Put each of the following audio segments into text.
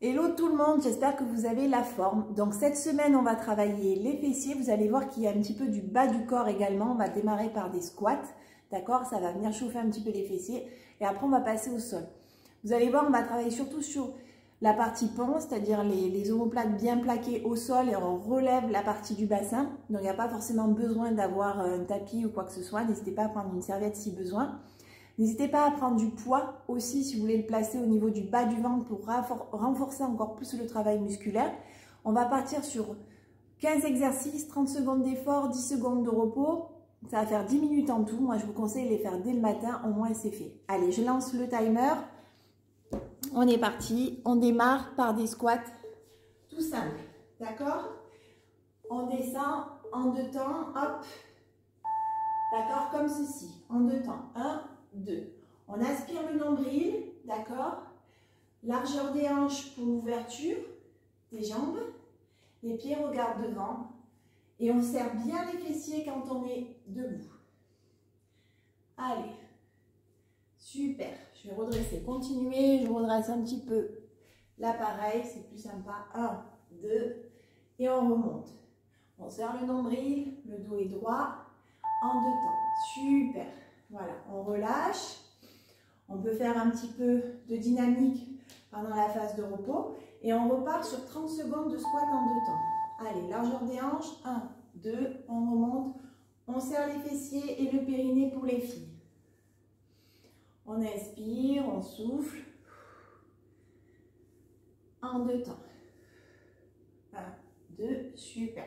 Hello tout le monde, j'espère que vous avez la forme. Donc cette semaine, on va travailler les fessiers. Vous allez voir qu'il y a un petit peu du bas du corps également. On va démarrer par des squats, d'accord? Ça va venir chauffer un petit peu les fessiers. Et après, on va passer au sol. Vous allez voir, on va travailler surtout sur la partie pont, c'est-à-dire les omoplates bien plaquées au sol et on relève la partie du bassin. Donc il n'y a pas forcément besoin d'avoir un tapis ou quoi que ce soit. N'hésitez pas à prendre une serviette si besoin. N'hésitez pas à prendre du poids aussi si vous voulez le placer au niveau du bas du ventre pour renforcer encore plus le travail musculaire. On va partir sur 15 exercices, 30 secondes d'effort, 10 secondes de repos. Ça va faire 10 minutes en tout. Moi, je vous conseille de les faire dès le matin, au moins c'est fait. Allez, je lance le timer. On est parti. On démarre par des squats tout simples. D'accord? On descend en deux temps. Hop. D'accord? Comme ceci. En deux temps. 1, 2. On aspire le nombril, d'accord? Largeur des hanches pour l'ouverture des jambes. Les pieds regardent devant. Et on serre bien les fessiers quand on est debout. Allez. Super. Je vais redresser. Continuez. Je redresse un petit peu l'appareil. C'est plus sympa. 1, 2. Et on remonte. On serre le nombril. Le dos est droit. En deux temps. Super. Voilà, on relâche. On peut faire un petit peu de dynamique pendant la phase de repos. Et on repart sur 30 secondes de squat en deux temps. Allez, largeur des hanches. 1, 2, on remonte. On serre les fessiers et le périnée pour les filles. On inspire, on souffle. En deux temps. 1, 2, super.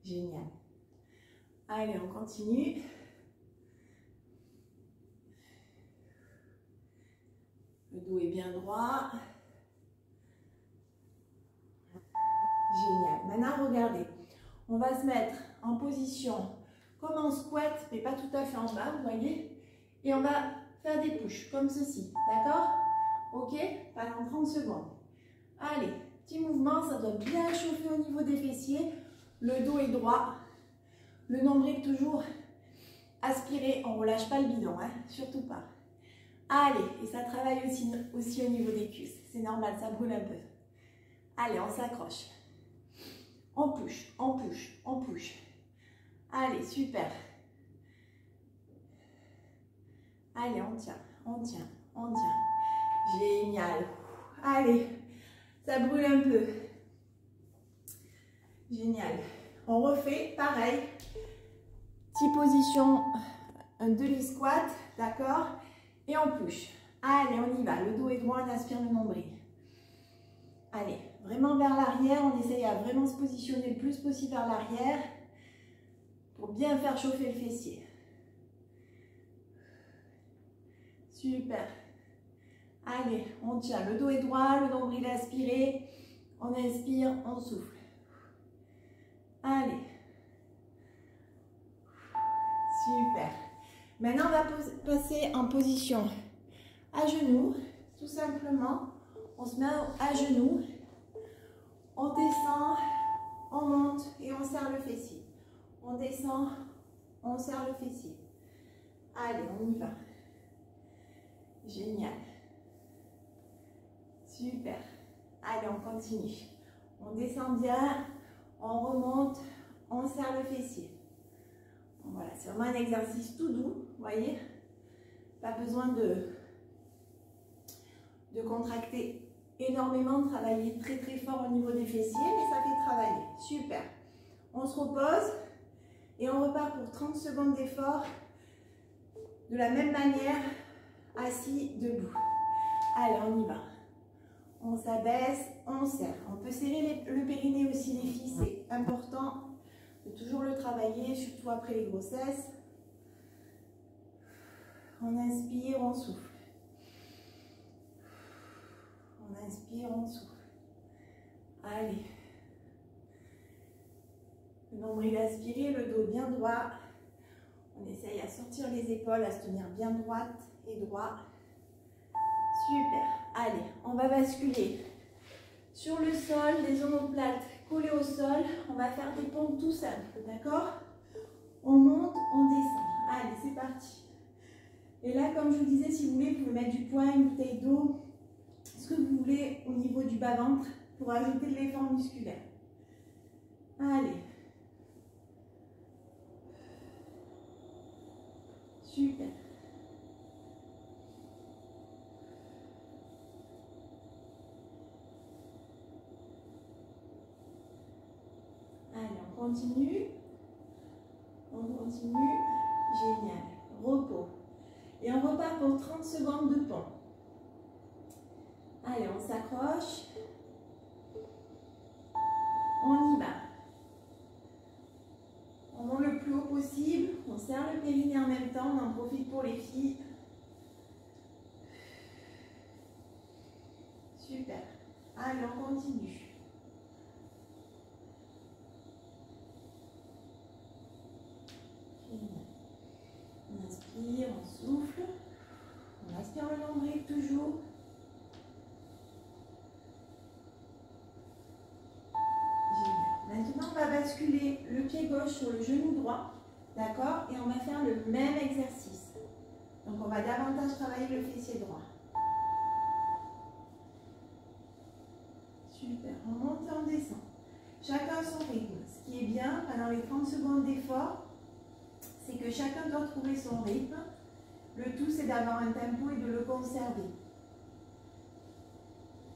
Génial. Allez, on continue. Le dos est bien droit. Génial. Maintenant, regardez. On va se mettre en position comme en squat, mais pas tout à fait en bas, vous voyez. Et on va faire des push, comme ceci. D'accord? Ok? Pendant 30 secondes. Allez, petit mouvement, ça doit bien chauffer au niveau des fessiers. Le dos est droit. Le nombril toujours aspiré. On ne relâche pas le bidon, hein? Surtout pas. Allez, et ça travaille aussi au niveau des cuisses. C'est normal, ça brûle un peu. Allez, on s'accroche. On push, on push, on push. Allez, super. Allez, on tient, on tient, on tient. Génial. Allez, ça brûle un peu. Génial. On refait, pareil. Petite position, un demi-squat, d'accord? Et on push. Allez, on y va. Le dos est droit, on aspire le nombril. Allez, vraiment vers l'arrière. On essaye à vraiment se positionner le plus possible vers l'arrière pour bien faire chauffer le fessier. Super. Allez, on tient. Le dos est droit, le nombril est aspiré. On inspire, on souffle. Allez. Super. Maintenant, on va passer en position à genoux, tout simplement. On se met à genoux, on descend, on monte et on serre le fessier. On descend, on serre le fessier. Allez, on y va. Génial. Super. Allez, on continue. On descend bien, on remonte, on serre le fessier. Voilà, c'est vraiment un exercice tout doux, vous voyez. Pas besoin de contracter énormément, de travailler très très fort au niveau des fessiers, mais ça fait travailler. Super. On se repose et on repart pour 30 secondes d'effort de la même manière, assis, debout. Allez, on y va. On s'abaisse, on serre. On peut serrer le périnée aussi, les filles, c'est important. Toujours le travailler, surtout après les grossesses. On inspire, on souffle. On inspire, on souffle. Allez. Le nombril aspiré, le dos bien droit. On essaye à sortir les épaules, à se tenir bien droite et droit. Super. Allez, on va basculer sur le sol, les omoplates collées au sol. On va faire des pompes tout simples, d'accord? On monte, on descend. Allez, c'est parti. Et là, comme je vous disais, si vous voulez, vous pouvez mettre du poids, une bouteille d'eau, ce que vous voulez au niveau du bas bas-ventre pour ajouter de l'effort musculaire. Allez. Super. Allez, on continue. On continue. Génial. Repos. Et on repart pour 30 secondes de pont. Allez, on s'accroche. On y va. On monte le plus haut possible. On serre le périnée en même temps. On en profite pour les filles. Super. Allez, on continue. On inspire, on souffle. On aspire le nombril toujours. Génial. Maintenant, on va basculer le pied gauche sur le genou droit. D'accord? Et on va faire le même exercice. Donc, on va davantage travailler le fessier droit. Super. On monte et on descend. Chacun son rythme. Ce qui est bien pendant les 30 secondes d'effort, c'est que chacun doit trouver son rythme. Le tout, c'est d'avoir un tempo et de le conserver.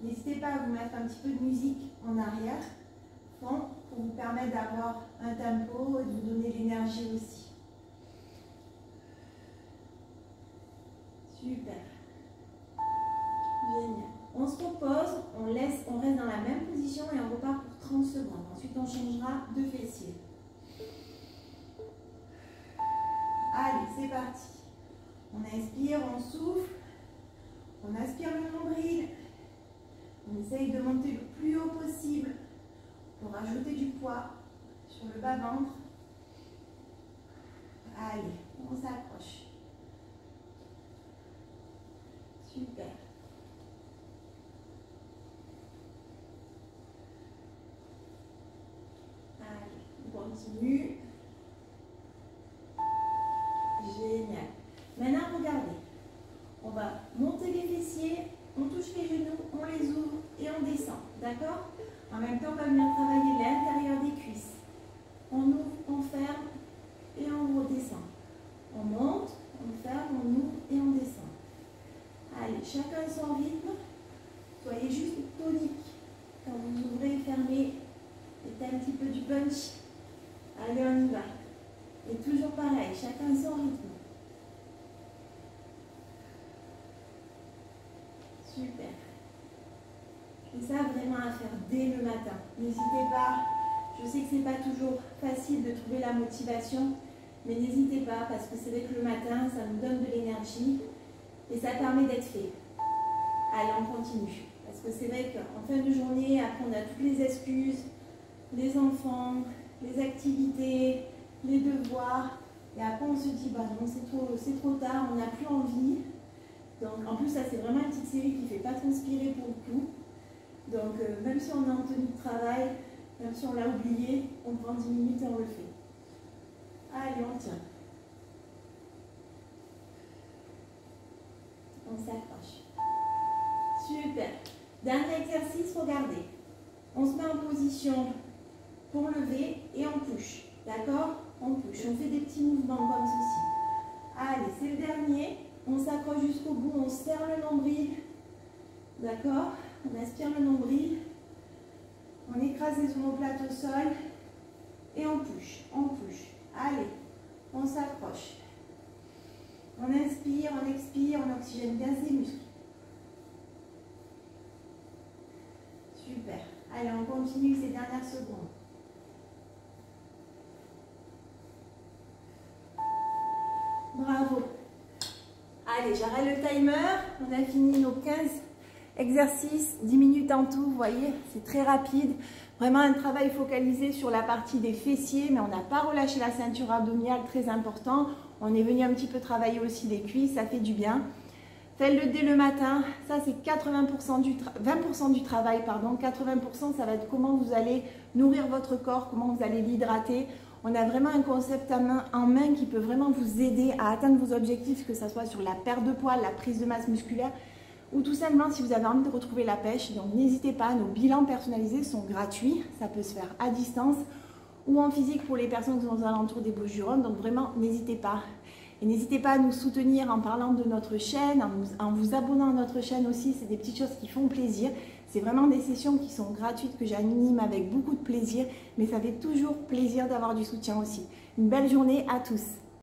N'hésitez pas à vous mettre un petit peu de musique en arrière, fond, pour vous permettre d'avoir un tempo et de vous donner l'énergie aussi. Super. Génial. On se repose, on reste dans la même position et on repart pour 30 secondes. Ensuite, on changera de fessier. Allez, c'est parti. On inspire, on souffle. On aspire le nombril. On essaye de monter le plus haut possible pour ajouter du poids sur le bas-ventre. Allez, on s'accroche. Super. Allez, on continue. Génial. Maintenant, regardez. On va monter les fessiers, on touche les genoux, on les ouvre et on descend. D'accord? En même temps, on va venir travailler l'intérieur des cuisses. On ouvre, on ferme et on redescend. On monte, on ferme, on ouvre et on descend. Allez, chacun son rythme. Soyez juste tonique. Quand vous ouvrez et fermez, mettez un petit peu du punch. Allez, on y va. Et toujours pareil, chacun son rythme. Super. Et ça, vraiment à faire dès le matin. N'hésitez pas, je sais que ce n'est pas toujours facile de trouver la motivation, mais n'hésitez pas parce que c'est vrai que le matin, ça nous donne de l'énergie et ça permet d'être fait. Allez, on continue. Parce que c'est vrai qu'en fin de journée, après on a toutes les excuses, les enfants, les activités, les devoirs, et après on se dit, bah non, c'est trop tard, on n'a plus envie. Donc en plus, ça c'est vraiment une petite série qui ne fait pas transpirer pour le coup. Donc même si on est en tenue de travail, même si on l'a oublié, on prend 10 minutes et on le fait. Allez, on tient. On s'accroche. Super. Dernier exercice, regardez. On se met en position pour lever et on touche. D'accord? On touche. On fait des petits mouvements comme ceci. Allez, c'est le dernier. On s'accroche jusqu'au bout. On serre le nombril. D'accord? On aspire le nombril. On écrase les omoplates au sol. Et on touche. On touche. Allez, on s'accroche. On inspire, on expire, on oxygène bien ses muscles. Super. Allez, on continue ces dernières secondes. Bravo. Allez, j'arrête le timer. On a fini nos 15 exercices, 10 minutes en tout. Vous voyez, c'est très rapide. Vraiment un travail focalisé sur la partie des fessiers, mais on n'a pas relâché la ceinture abdominale, très important. On est venu un petit peu travailler aussi les cuisses, ça fait du bien. Faites-le dès le matin. Ça, c'est 20% du travail, pardon. 80%, ça va être comment vous allez nourrir votre corps, comment vous allez l'hydrater. On a vraiment un concept en main qui peut vraiment vous aider à atteindre vos objectifs, que ce soit sur la perte de poids, la prise de masse musculaire ou tout simplement si vous avez envie de retrouver la pêche. Donc n'hésitez pas, nos bilans personnalisés sont gratuits, ça peut se faire à distance ou en physique pour les personnes qui sont aux alentours des Bouches-du-Rhône. Donc vraiment, n'hésitez pas. Et n'hésitez pas à nous soutenir en parlant de notre chaîne, en vous abonnant à notre chaîne aussi. C'est des petites choses qui font plaisir. C'est vraiment des sessions qui sont gratuites, que j'anime avec beaucoup de plaisir. Mais ça fait toujours plaisir d'avoir du soutien aussi. Une belle journée à tous.